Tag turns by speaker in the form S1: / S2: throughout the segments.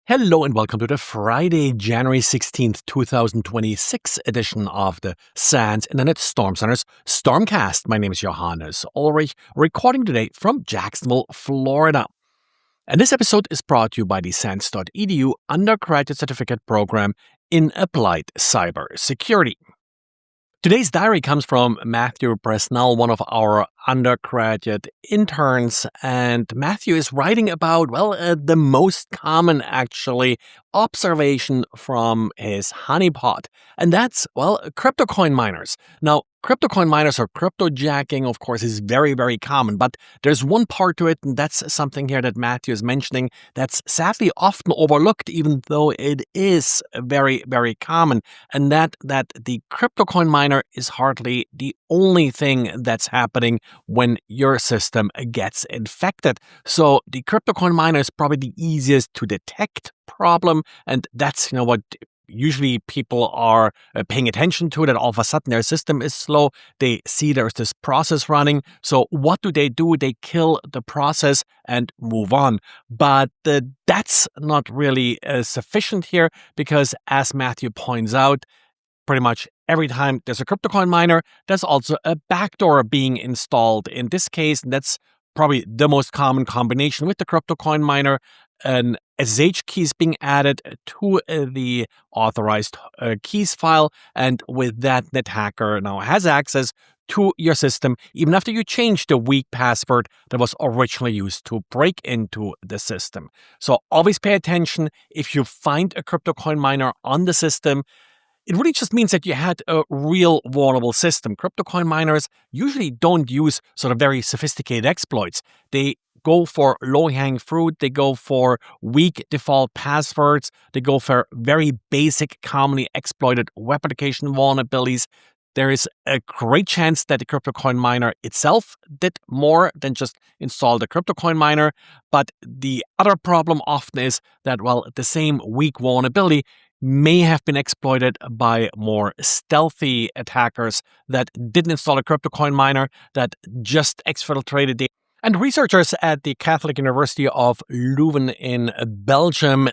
S1: Hello and welcome to the Friday, January 16th, 2026 edition of the SANS Internet Storm Center's Stormcast. My name is Johannes Ulrich, recording today from Jacksonville, Florida. And this episode is brought to you by the SANS.edu undergraduate certificate program in applied cybersecurity. Today's diary comes from Matthew Bresnell, one of our undergraduate interns, and Matthew is writing about, the most common, observation from his honeypot, and that's, crypto coin miners. Now, crypto coin miners or cryptojacking, of course, is very, very common, but there's one part to it, and that's something here that Matthew is mentioning that's sadly often overlooked, even though it is very, very common, and that the crypto coin miner is hardly the only thing that's happening when your system gets infected. So the crypto coin miner is probably the easiest to detect problem, and that's what usually people are paying attention to, that all of a sudden their system is slow. They see there's this process running. So what do? They kill the process and move on. But that's not really sufficient here, because as Matthew points out, pretty much every time there's a crypto coin miner, there's also a backdoor being installed. In this case, that's probably the most common combination with the crypto coin miner. An SSH key is being added to the authorized keys file, and with that, the attacker now has access to your system, even after you change the weak password that was originally used to break into the system. So always pay attention if you find a crypto coin miner on the system. It really just means that you had a real vulnerable system. Crypto coin miners usually don't use sort of very sophisticated exploits. They go for low-hanging fruit. They go for weak default passwords. They go for very basic, commonly exploited web application vulnerabilities. There is a great chance that the crypto coin miner itself did more than just install the crypto coin miner. But the other problem often is that, the same weak vulnerability may have been exploited by more stealthy attackers that didn't install a crypto coin miner, that just exfiltrated data. And researchers at the Catholic University of Leuven in Belgium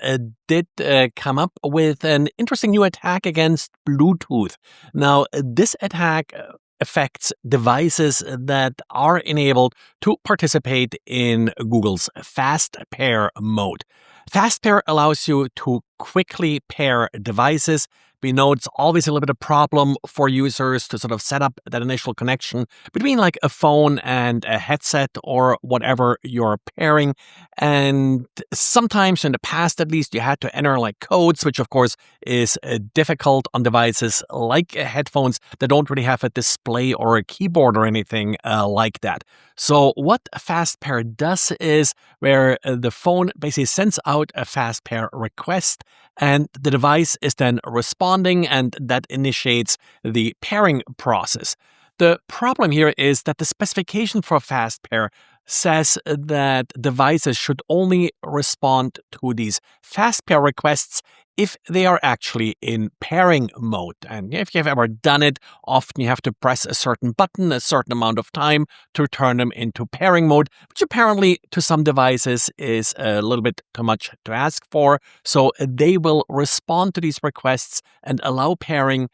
S1: did come up with an interesting new attack against Bluetooth. Now, this attack affects devices that are enabled to participate in Google's fast pair mode. Fast pair allows you to quickly pair devices. We know it's always a little bit of a problem for users to sort of set up that initial connection between like a phone and a headset or whatever you're pairing. And sometimes in the past, at least, you had to enter like codes, which of course is difficult on devices like headphones that don't really have a display or a keyboard or anything like that. So what fast pair does is where the phone basically sends out a fast pair request, and the device is then responding, and that initiates the pairing process. The problem here is that the specification for fast pair says that devices should only respond to these fast pair requests if they are actually in pairing mode. And if you've ever done it, often you have to press a certain button a certain amount of time to turn them into pairing mode, which apparently to some devices is a little bit too much to ask for. So they will respond to these requests and allow pairing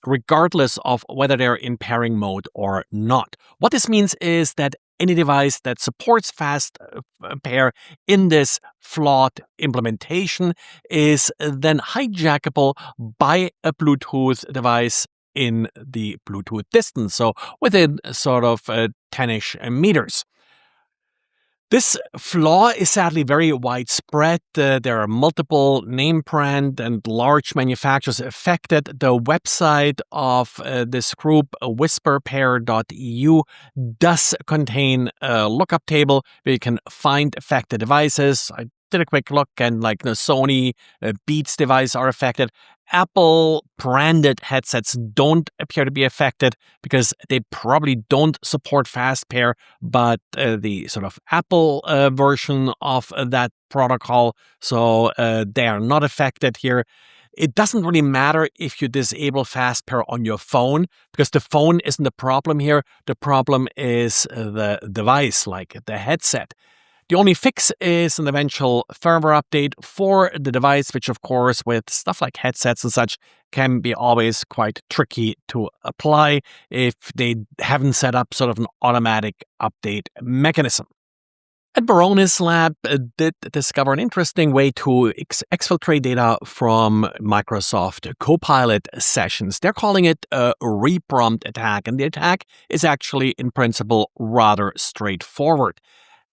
S1: regardless of whether they're in pairing mode or not. What this means is that any device that supports fast pair in this flawed implementation is then hijackable by a Bluetooth device in the Bluetooth distance, so within sort of 10-ish meters. This flaw is sadly very widespread. There are multiple name brand and large manufacturers affected. The website of this group, whisperpair.eu, does contain a lookup table where you can find affected devices. I did a quick look, and like the Sony Beats device are affected. Apple branded headsets don't appear to be affected because they probably don't support fast pair, but the sort of Apple version of that protocol, so they are not affected here. It doesn't really matter if you disable fast pair on your phone, because the phone isn't the problem here. The problem is the device, like the headset. The only fix is an eventual firmware update for the device, which of course with stuff like headsets and such can be always quite tricky to apply if they haven't set up sort of an automatic update mechanism. And Baronis Lab did discover an interesting way to exfiltrate data from Microsoft Copilot sessions. They're calling it a Reprompt attack, and the attack is actually, in principle, rather straightforward.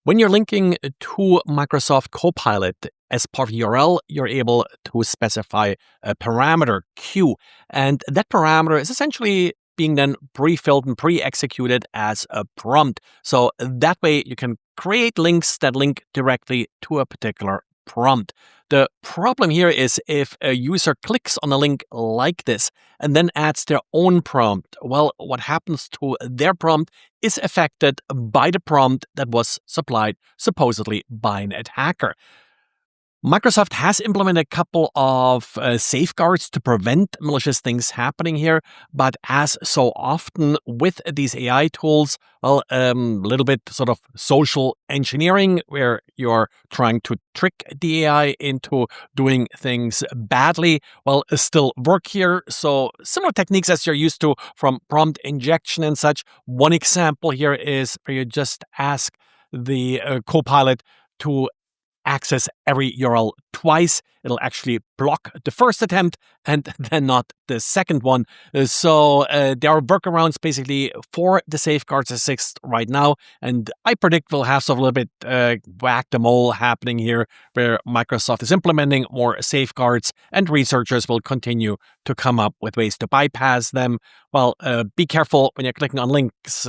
S1: When you're linking to Microsoft Copilot as part of URL, you're able to specify a parameter Q, and that parameter is essentially being then pre-filled and pre-executed as a prompt. So that way you can create links that link directly to a particular prompt. The problem here is if a user clicks on a link like this and then adds their own prompt, well, what happens to their prompt is affected by the prompt that was supplied supposedly by an attacker. Microsoft has implemented a couple of safeguards to prevent malicious things happening here, but as so often with these AI tools, well, a little bit sort of social engineering where you're trying to trick the AI into doing things badly, well, still work here. So similar techniques as you're used to from prompt injection and such. One example here is where you just ask the Copilot to access every URL twice. It'll actually block the first attempt and then not the second one. So there are workarounds basically for the safeguards exist right now. And I predict we'll have sort of a little bit whack-the-mole happening here where Microsoft is implementing more safeguards and researchers will continue to come up with ways to bypass them. Well, be careful when you're clicking on links.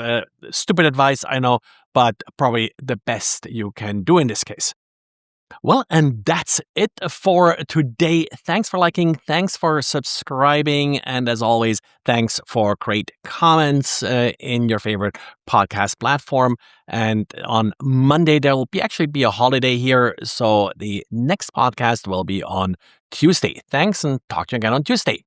S1: Stupid advice, I know, but probably the best you can do in this case. Well, and that's it for today. Thanks for liking, thanks for subscribing, and as always, thanks for great comments in your favorite podcast platform. And on Monday, there will actually be a holiday here, so the next podcast will be on Tuesday. Thanks, and talk to you again on Tuesday.